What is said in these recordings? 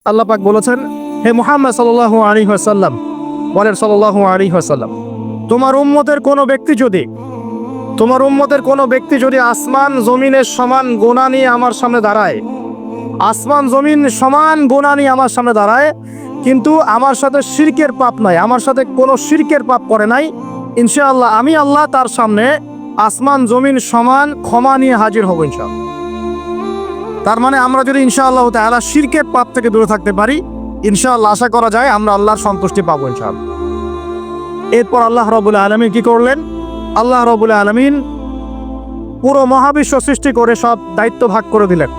আল্লাহ পাক বলেছেন, হে মুহাম্মদ সাল্লাল্লাহু আলাইহি ওয়াসাল্লাম, বলেন সাল্লাল্লাহু আলাইহি ওয়াসাল্লাম, তোমার উম্মতের কোনো ব্যক্তি যদি আসমান জমিনের সমান গুনাহ নিয়ে আমার সামনে দাঁড়ায়, আসমান জমিন সমান গুনাহ নিয়ে আমার সামনে দাঁড়ায়, কিন্তু আমার সাথে শিরকের পাপ নাই, আমার সাথে কোনো শিরকের পাপ করে নাই, ইনশাআল্লাহ আমি আল্লাহ তার সামনে আসমান জমিন সমান ক্ষমা নিয়ে হাজির হব ইনশাআল্লাহ। তার মানে আমরা যদি ইনশাআল্লাহ তাআলা শিরকের পাপ থেকে দূরে থাকতে পারি, ইনশাআল্লাহ আশা করা যায় আমরা আল্লাহর সন্তুষ্টি পাবো ইনশাআল্লাহ। এরপর আল্লাহ রাব্বুল আলামিন কি করলেন? আল্লাহ রাব্বুল আলামিন পুরো মহাবিশ্ব সৃষ্টি করে সব দায়িত্ব ভাগ করে দিলেন।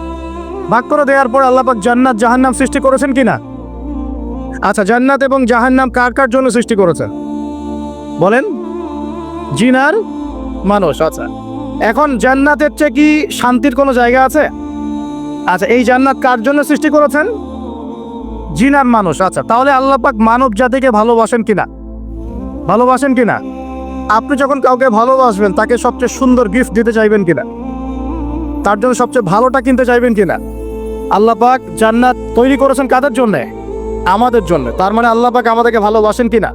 ভাগ করে দেওয়ার পর আল্লাহ পাক জান্নাত জাহান্নাম সৃষ্টি করেছেন কিনা? আচ্ছা, জান্নাত এবং জাহান্নাম কার কার জন্য সৃষ্টি করেছেন বলেন? জিন আর মানুষ। আচ্ছা, এখন জান্নাতের চেয়ে কি শান্তির কোনো জায়গা আছে? আচ্ছা, এই জান্নাত কার জন্য সৃষ্টি করেছেন? জিন আর মানুষ। আচ্ছা, তাহলে আল্লাহ পাক মানব জাতিকে ভালোবাসেন কিনা? ভালোবাসেন কিনা? আপনি যখন কাউকে ভালোবাসবেন, তাকে সবচেয়ে সুন্দর গিফট দিতে চাইবেন কিনা? তার জন্য সবচেয়ে ভালোটা কিনতে চাইবেন কিনা? আল্লাহ পাক জান্নাত তৈরি করেছেন কাদের জন্য? আমাদের জন্য। তার মানে আল্লাহ পাক আমাদেরকে ভালোবাসেন কিনা?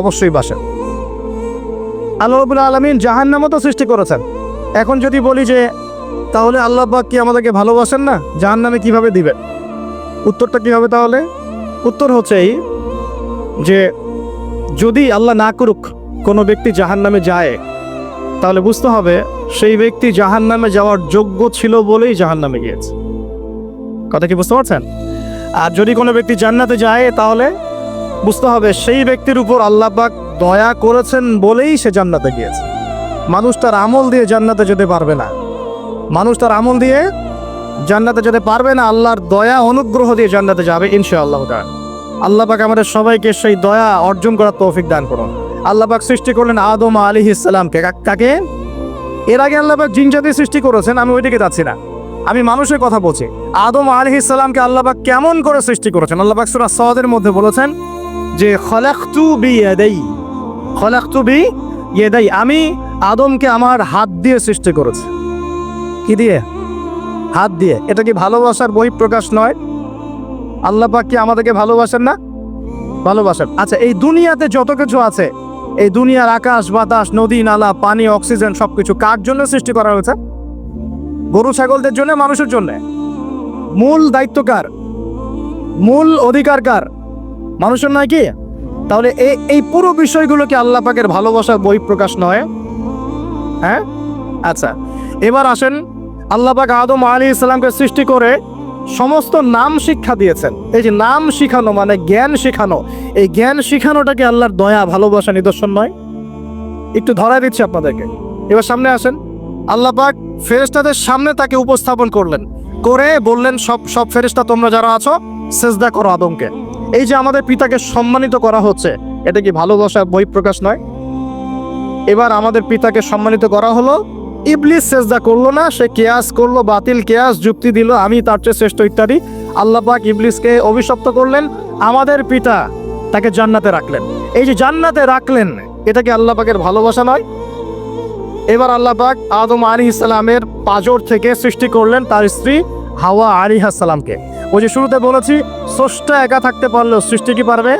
অবশ্যই বাসেন। আল্লাহ রাব্বুল আলামিন জাহান্নামও তো সৃষ্টি করেছেন। এখন যদি বলি যে তাহলে আল্লাহ পাক কি আমাদেরকে ভালোবাসেন না? জাহান্নামে কিভাবে দিবেন? উত্তরটা কি হবে তাহলে? উত্তর হচ্ছে এই যে যদি আল্লাহ না করুক কোনো ব্যক্তি জাহান্নামে যায়, তাহলে বুঝতে হবে সেই ব্যক্তি জাহান্নামে যাওয়ার যোগ্য ছিল বলেই জাহান্নামে গিয়েছে। কথা কি বুঝতে পারছেন? আর যদি কোনো ব্যক্তি জান্নাতে যায়, তাহলে বুঝতে হবে সেই ব্যক্তির উপর আল্লাহ পাক দয়া করেছেন বলেই সে জান্নাতে গিয়েছে। মানুষ তার আমল দিয়ে জান্নাতে যেতে পারবে না। মানুষ তার আমল দিয়ে জান্নাতে যেতে পারবে না, আল্লাহর দয়া অনুগ্রহ দিয়ে জান্নাতে যাবে ইনশাআল্লাহ তাআলা। আল্লাহ পাক আমাদের সবাইকে সেই দয়া অর্জন করার তৌফিক দান করুন। আল্লাহ পাক সৃষ্টি করলেন আদম আলাইহিস সালামকে। কাকে? এর আগে আল্লাহ পাক জিন জাতি সৃষ্টি করেছেন, আমি ওইদিকে যাচ্ছি না, আমি মানুষের কথা বলছি। আদম আলাইহিস সালামকে আল্লাহ পাক কেমন করে সৃষ্টি করেছেন? আল্লাহ পাক সূরা সাদের মধ্যে বলেছেন যে খলাকতু বিয়াদাই, আমি আদমকে আমার হাত দিয়ে সৃষ্টি করেছি। কি দিয়ে? হাত দিয়ে। এটা কি ভালোবাসার বহিঃপ্রকাশ নয়? আল্লাহ পাক কি আমাদেরকে ভালোবাসেন না? ভালোবাসেন। আচ্ছা, এই দুনিয়াতে যত কিছু আছে, এই দুনিয়ার আকাশ বাতাস নদী নালা পানি অক্সিজেন সবকিছু কার জন্য সৃষ্টি করা হয়েছে? গরু ছাগলদের জন্য, মানুষের জন্য? মূল দায়িত্ব কার? মূল অধিকার কার? মানুষের নয় কি? তাহলে এই পুরো বিষয়গুলো কি আল্লাহ পাকের ভালোবাসার বহিঃপ্রকাশ নয়? হ্যাঁ। আচ্ছা, এবার আসেন, আল্লাহ পাক আদম আলাইহিস সালামকে সৃষ্টি করে সমস্ত নাম শিক্ষা দিয়েছেন। এই যে নাম শিখানো মানে জ্ঞান শিখানো, এই জ্ঞান শিখানোটা কি আল্লাহর দয়া ভালোবাসা নিদর্শন নয়? একটু ধরায় দিচ্ছি আপনাদেরকে। এবার সামনে আসেন, আল্লাহ পাক ফেরেশতাদের সামনে তাকে উপস্থাপন করলেন, করে বললেন সব ফেরেশতা তোমরা যারা আছো সিজদা করো আদমকে। এই যে আমাদের পিতাকে সম্মানিত করা হচ্ছে, এটা কি ভালোবাসার বহিঃপ্রকাশ নয়? এবার আমাদের পিতাকে সম্মানিত করা হলো, ইবলিস সিজদা করলো না, সে কিয়াস করলো, বাতিল কিয়াস যুক্তি দিল আমি তার চেয়ে শ্রেষ্ঠ ইত্যাদি। আল্লাহ পাক ইবলিসকে অভিশপ্ত করলেন, আমাদের পিতা তাকে জান্নাতে রাখলেন। এই যে জান্নাতে রাখলেন, এটা কি আল্লাহ পাকের ভালোবাসা নয়? এবার আল্লাহ পাক আদম আলাইহিস সালামের পাঁজর থেকে সৃষ্টি করলেন তার স্ত্রী হাওয়া আলাইহিস সালামকে। ওই যে শুরুতে বলেছি, স্রষ্টা একা থাকতে পারলেও সৃষ্টি কি পারবে?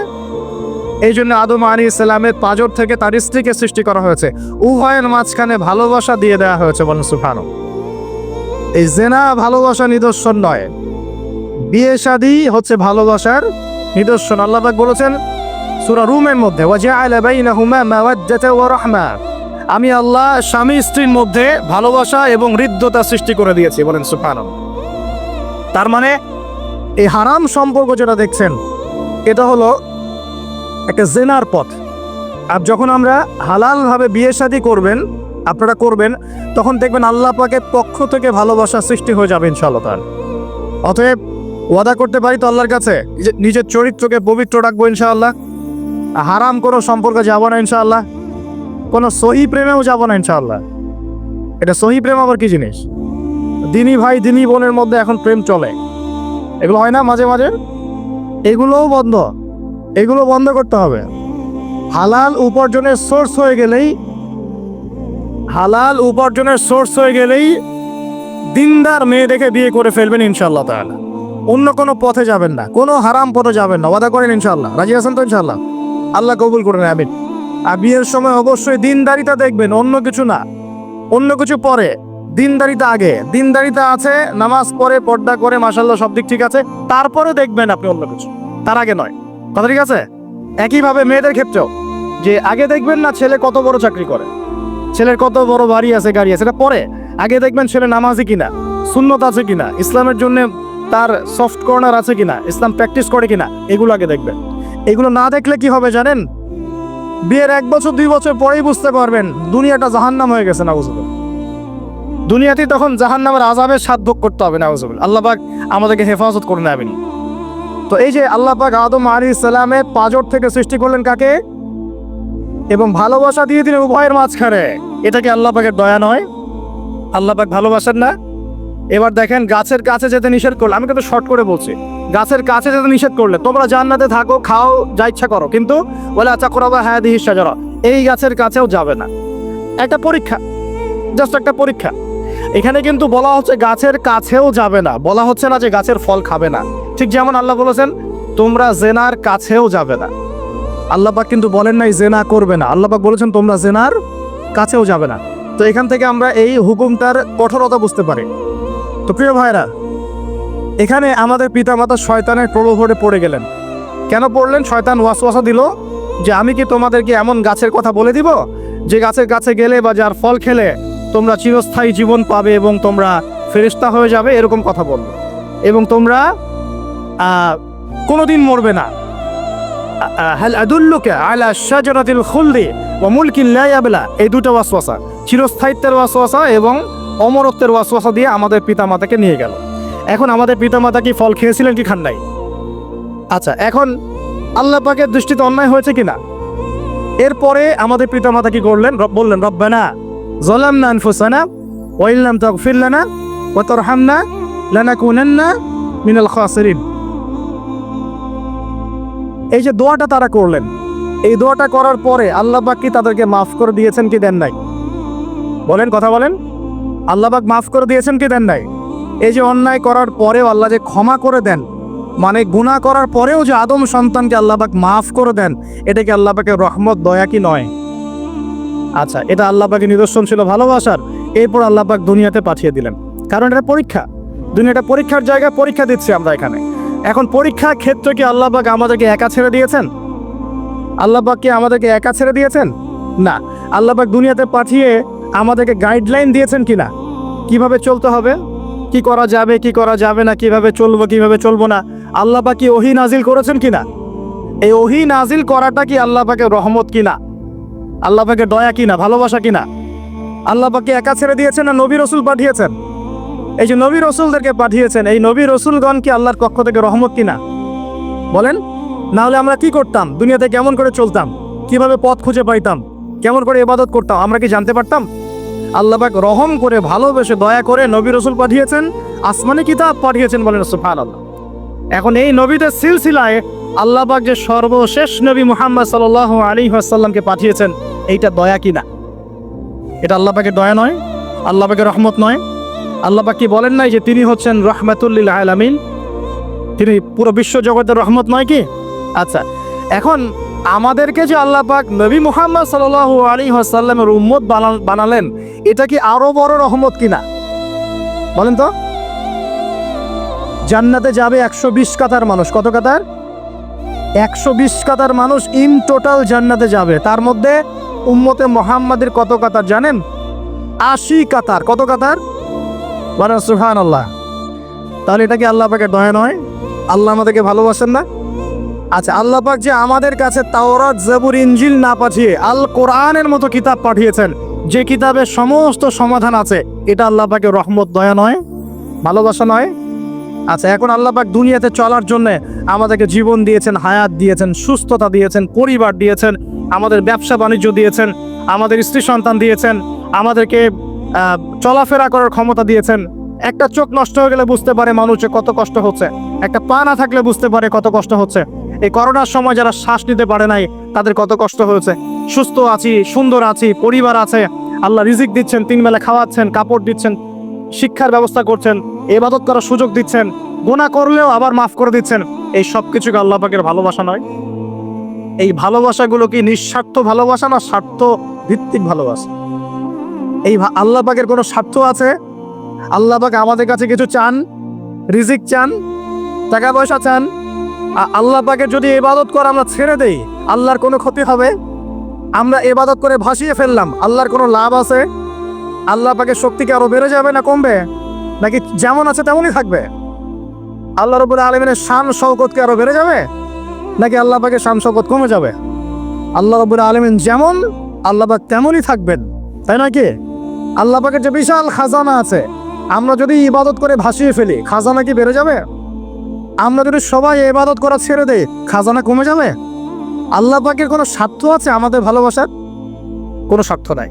এই জন্য আদম আলাইহিস সালামের পাঁজর থেকে তার স্ত্রীকে সৃষ্টি করা হয়েছে। উভয়ের মাঝখানে ভালোবাসা দিয়ে দেওয়া হয়েছে, বলেন সুবহানাল্লাহ। এই জেনা ভালোবাসা নিদর্শন নয়, বিয়ে শাদী হচ্ছে ভালোবাসার নিদর্শন। আল্লাহ পাক বলেছেন সূরা রুমের মধ্যে, ওয়াজআলা বাইনাহুমা মাওয়াদ্দাতা ওয়া রাহমা, আমি আল্লাহ স্বামী স্ত্রীর মধ্যে ভালোবাসা এবং হৃদ্যতা সৃষ্টি করে দিয়েছি, বলেন সুবহানাল্লাহ। তার মানে এই হারাম সম্পর্ক যেটা দেখছেন, এটা হলো একটা জেনার পথ। আর যখন আমরা হালালভাবে বিয়ে শাদী আপনারা করবেন, তখন দেখবেন আল্লাহ পাকের পক্ষ থেকে ভালোবাসা সৃষ্টি হয়ে যাবে ইনশাআল্লাহ তাআলা। অতএব ওয়াদা করতে পারি তো আল্লাহর কাছে, নিজের চরিত্রকে পবিত্র রাখবো ইনশাআল্লাহ, হারাম কোনো সম্পর্কে যাব না ইনশাআল্লাহ, কোনো সহি প্রেমেও যাব না ইনশাআল্লাহ। এটা সহি প্রেম আবার কি জিনিস? দিনী ভাই দিনী বোনের মধ্যে এখন প্রেম চলে, এগুলো হয় না মাঝে মাঝে? এগুলো বন্ধ করতে হবে। হালাল উপার্জনের সোর্স হয়ে গেলেই দিনদার মেয়ে দেখে বিয়ে করে ফেলবেন ইনশাআল্লাহ তাআলা। অন্য কোনো পথে যাবেন না, কোনো হারাম পথে যাবেন না। ওয়াদা করেন ইনশাআল্লাহ? রাজি আছেন তো ইনশাআল্লাহ? আল্লাহ কবুল করেন, আমিন। আর বিয়ের সময় অবশ্যই দিনদারিতা দেখবেন, অন্য কিছু না। অন্য কিছু পরে, দিনদারিতা আগে। দিনদারিতা আছে, নামাজ পড়ে, পর্দা করে, মাশাআল্লাহ সব দিক ঠিক আছে, তারপরে দেখবেন আপনি অন্য কিছু, তার আগে নয়। কথা ঠিক আছে? একইভাবে মেয়েদের ক্ষেত্রেও, যে আগে দেখবেন না ছেলে কত বড় চাকরি করে, ছেলের কত বড় বাড়ি আছে, গাড়ি আছে, এটা পরে। আগে দেখবেন ছেলে নামাজি কিনা, সুন্নত আছে কিনা, ইসলামের জন্য তার সফট কর্নার আছে কিনা, ইসলাম প্র্যাকটিস করে কিনা, এগুলো আগে দেখবেন। এগুলো না দেখলে কি হবে জানেন? বিয়ের 1 বছর 2 বছর পরেই বুঝতে পারবেন দুনিয়াটা জাহান্নাম হয়ে গেছে। নাউজুবিল্লাহ। দুনিয়াতেই তখন জাহান্নামের আযাবের স্বাদ ভোগ করতে হবে। নাউজুবিল্লাহ। আল্লাহ পাক আমাদেরকে হেফাজত করে নেবেন। তো এই যে আল্লাহ পাক আদম আলাইহিস সালামের পাঁজর থেকে সৃষ্টি করলেন কাকে, এবং ভালোবাসা দিয়ে দিলেন উভয়ের মাঝখানে, এটা কি আল্লাহ পাকের দয়া নয়? আল্লাহ পাক ভালোবাসেন না? এবার দেখেন, গাছের কাছে যেতে নিষেধ করলে, আমি কিন্তু শর্ট করে বলছি, গাছের কাছে যেতে নিষেধ করলে, তোমরা জান্নাতে থাকো, খাও, যা ইচ্ছা করো, কিন্তু ওয়ালা তাকরাবা হাদিহিশ শাজারা, এই গাছের কাছেও যাবে না। একটা পরীক্ষা, জাস্ট একটা পরীক্ষা। এখানে কিন্তু বলা হচ্ছে গাছের কাছেও যাবে না, বলা হচ্ছে না যে গাছের ফল খাবে না। ঠিক যেমন আল্লাহ বলেছেন তোমরা জেনার কাছেও যাবে না। আল্লাহ পাক কিন্তু বলেন নাই জেনা করবে না, আল্লাহ পাক বলেছেন তোমরা জেনার কাছেও যাবে না। তো এখান থেকে আমরা এই হুকুমটার কঠোরতা বুঝতে পারি। তো প্রিয় ভাইরা, এখানে আমাদের পিতামাতা শয়তানের প্রলোভনে পড়ে গেলেন। কেন পড়লেন? শয়তান ওয়াসওয়াসা দিল যে আমি কি তোমাদেরকে এমন গাছের কথা বলে দিব যে গাছের কাছে গেলে বা যার ফল খেলে তোমরা চিরস্থায়ী জীবন পাবে এবং তোমরা ফেরেশতা হয়ে যাবে, এরকম কথা বলবো, এবং তোমরা কোনোদিন মরবে না। হাল আদুল্লুকা আলা শাজারাতিল খুলদি ওয়া মুলকিন লা ইয়াবলা, এই দুটো ওয়াসওয়াসা, চিরস্থায়িত্বের ওয়াসওয়াসা এবং অমরত্বের ওয়াসওয়াসা দিয়ে আমাদের পিতামাতাকে নিয়ে গেল। এখন আমাদের পিতামাতা কি ফল খেয়েছিলেন কি খান নাই? আচ্ছা, এখন আল্লাহ পাকের দৃষ্টিতে অন্যায় হয়েছে কিনা? এরপরে আমাদের পিতামাতা কি করলেন? বললেন রব্বানা যালামনা আনফুসানা ওয়া ইল্লাম তাগফির লানা ওয়া তারহামনা লানাকুনান্না মিনাল খাসিরিন। এই যে দোয়াটা তারা করলেন, এই দোয়াটা করার পরে আল্লাহ পাক কি তাদেরকে মাফ করে দিয়েছেন কি দেন নাই? বলেন, কথা বলেন। আল্লাহ পাক মাফ করে দিয়েছেন কি দেন নাই? এই যে অন্যায় করার পরেও আল্লাহ যে ক্ষমা করে দেন, মানে গুনাহ করার পরেও যে আদম সন্তানকে আল্লাহ পাক মাফ করে দেন, এটা কি আল্লাহ পাকের রহমত, দয়া কি নয়? আচ্ছা, এটা আল্লাহ পাকের নিদর্শন ছিল ভালোবাসার। এরপর আল্লাহ পাক দুনিয়াতে পাঠিয়ে দিলেন, কারণ এটা পরীক্ষা। দুনিয়াটা পরীক্ষার জায়গা, পরীক্ষা দিচ্ছি আমরা এখানে। এখন পরীক্ষার ক্ষেত্রে কি আল্লাহ পাক আমাদেরকে একা ছেড়ে দিয়েছেন? আল্লাহ পাক কি আমাদেরকে একা ছেড়ে দিয়েছেন? না, আল্লাহ পাক দুনিয়াতে পাঠিয়ে আমাদেরকে গাইডলাইন দিয়েছেন কিনা, কিভাবে চলতে হবে, কি করা যাবে, কি করা যাবে না, কিভাবে চলবো, কিভাবে চলবো না। আল্লাহ পাক কি ওহী নাজিল করেছেন কিনা? এই ওহী নাজিল করাটা কি আল্লাহ পাকের রহমত কিনা, আল্লাহ পাকের দয়া কিনা, ভালোবাসা কিনা? আল্লাহ পাককে একা ছেড়ে দিয়েছেন না নবী রসুল পাঠিয়েছেন? এই যে নবী রসুলদেরকে পাঠিয়েছেন, এই নবী রসুলগণ কি আল্লাহর পক্ষ থেকে রহমত কিনা? বলেন। না হলে আমরা কি করতাম? দুনিয়াতে কেমন করে চলতাম, কিভাবে পথ খুঁজে পাইতাম, কেমন করে ইবাদত করতাম, আমরা কি জানতে পারতাম? আল্লাহ পাক রহম করে, ভালোবেসে, দয়া করে নবী রসুল পাঠিয়েছেন, আসমানি কিতাব পাঠিয়েছেন। বলেন সুবহানাল্লাহ। এখন এই নবীদের সিলসিলায় আল্লাহ পাক যে সর্বশেষ নবী মুহাম্মদ সাল্লাল্লাহু আলাইহি ওয়াসাল্লামকে পাঠিয়েছেন, এইটা দয়া কিনা? এটা আল্লাহ পাকের দয়া নয়? আল্লাহ পাকের রহমত নয়? আল্লাহ পাক কি বলেন নাই যে তিনি হচ্ছেন রাহমাতুল লিল আলামিন, তিনি পুরো বিশ্ব জগতের রহমত নয় কি? আচ্ছা, এখন আমাদেরকে যে আল্লাহ পাক নবী মুহাম্মদ সাল্লাল্লাহু আলাইহি ওয়াসাল্লামের উম্মত বানালেন, এটা কি আরো বড় রহমত কিনা? বলেন তো। জান্নাতে যাবে 120 কাতার মানুষ। কত কাতার? 120 কাতার মানুষ ইন টোটাল জান্নাতে যাবে। তার মধ্যে উম্মতে মুহাম্মাদের কত কাতার জানেন? 80 কাতার। কত কাতার? বলেন সুবহানাল্লাহ। তাহলে এটা কি আল্লাহ পাকের দয়া নয়? আল্লাহ আমাদেরকে ভালোবাসেন না? আচ্ছা, আল্লাহ পাক যে আমাদের কাছে তাওরাত, জবুর, ইনজিল না পাঠিয়ে আল কোরআনের মতো কিতাব পাঠিয়েছেন, যে কিতাবে সমস্ত সমাধান আছে, এটা আল্লাহ পাকের রহমত, দয়া নয়, ভালোবাসা নয়? আচ্ছা, এখন আল্লাহ পাক দুনিয়াতে চলার জন্য আমাদেরকে জীবন দিয়েছেন, হায়াত দিয়েছেন, সুস্থতা দিয়েছেন, পরিবার দিয়েছেন, আমাদের ব্যবসা বাণিজ্য দিয়েছেন, আমাদের স্ত্রী সন্তান দিয়েছেন, আমাদেরকে চলাফেরা করার ক্ষমতা দিয়েছেন। একটা চোখ নষ্ট হয়ে গেলে বুঝতে পারে মানুষের কত কষ্ট হচ্ছে, একটা পা না থাকলে বুঝতে পারে কত কষ্ট হচ্ছে। এই করোনার সময় যারা শ্বাস নিতে পারে নাই, তাদের কত কষ্ট হয়েছে। সুস্থ আছি, সুন্দর আছি, পরিবার আছে, আল্লাহ রিজিক দিচ্ছেন, 3 বেলা খাওয়াচ্ছেন, কাপড় দিচ্ছেন, শিক্ষার ব্যবস্থা করছেন, ইবাদত করার সুযোগ দিচ্ছেন, গুনাহ করলেও আবার মাফ করে দিচ্ছেন। এই সব কিছুকে আল্লাহ পাকের ভালোবাসা নয়? এই ভালোবাসাগুলো কি নিঃস্বার্থ ভালোবাসা না স্বার্থ ভিত্তিক ভালোবাসা? এই আল্লাহ পাকের কোনো স্বার্থ আছে? আল্লাহ পাক আমাদের কাছে কিছু চান? রিজিক চান? টাকা পয়সা চান? আল্লাহ পাকের যদি ইবাদত করে আমরা ছেড়ে দেই, আল্লাহর কোনো ক্ষতি হবে? আমরা ইবাদত করে ভাসিয়ে ফেললাম, আল্লাহর কোনো লাভ আছে? আল্লাহ পাকের শক্তি কি আরো বেড়ে যাবে না কমবে? নাকি যেমন আছে তেমনই থাকবে? আল্লাহ রাব্বুল আলামিনের শান শওকত কি আরো বেড়ে যাবে, নাকি আল্লাহ পাকের শান শওকত কমে যাবে? আল্লাহ রাব্বুল আলামিন যেমন, আল্লাহ পাক তেমনই থাকবেন, তাই নয় কি? আল্লাহ পাকের যে বিশাল খাজানা আছে, আমরা যদি ইবাদত করে ভাসিয়ে ফেলি, খাজানা কি বেড়ে যাবে? আমরা যদি সবাই ইবাদত করা ছেড়ে দেই, খাজানা কমে যাবে? আল্লাহ পাকের কোনো স্বার্থ আছে আমাদের ভালোবাসার? কোনো স্বার্থ নাই।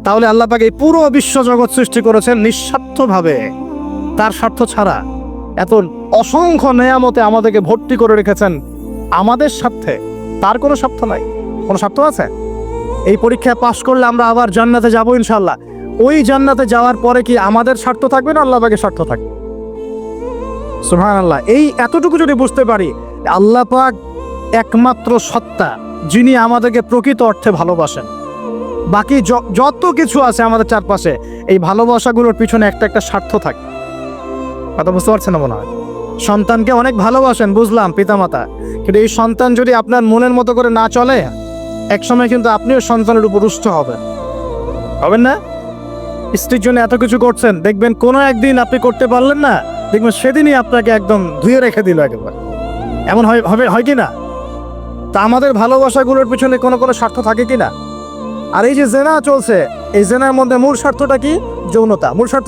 তাহলে আল্লাহ পাক এই পুরো বিশ্ব জগৎ সৃষ্টি করেছেন নিঃস্বার্থভাবে, তার স্বার্থ ছাড়া। এত অসংখ্য নেয়ামতে আমাদেরকে ভর্তি করে রেখেছেন আমাদের স্বার্থে, তার কোনো স্বার্থ নাই। কোনো স্বার্থ আছে? এই পরীক্ষায় পাশ করলে আমরা আবার জান্নাতে যাব ইনশাআল্লাহ। ওই জান্নাতে যাওয়ার পরে কি আমাদের স্বার্থ থাকবে না আল্লাহ পাকের স্বার্থ থাকবে? সুবহানাল্লাহ। এই এতটুকু যদি বুঝতে পারি, আল্লাহ পাক একমাত্র সত্তা যিনি আমাদেরকে প্রকৃত অর্থে ভালোবাসেন। বাকি যত কিছু আছে আমাদের চারপাশে, এই ভালোবাসাগুলোর পিছনে একটা একটা স্বার্থ থাকে। কথা বুঝতে পারছেন না মনে হয়? সন্তানকে অনেক ভালোবাসেন, বুঝলাম, পিতামাতা, কিন্তু এই সন্তান যদি আপনার মনের মতো করে না চলে, একসময় কিন্তু আপনিও সন্তানের উপর রুষ্ট হবেন না? স্ত্রীর জন্য এত কিছু করছেন, দেখবেন কোনো একদিন আপনি করতে পারলেন না, দেখবেন সেদিনই আপনাকে একদম ধুয়ে রেখে দিল একেবারে। এমন হয় কি না? তা আমাদের ভালোবাসাগুলোর পিছনে কোনো স্বার্থ থাকে কি না? আর এই যে জেনা চলছে, এই জেনার মধ্যে মূল স্বার্থটা কি? যৌনতা। মূল স্বার্থ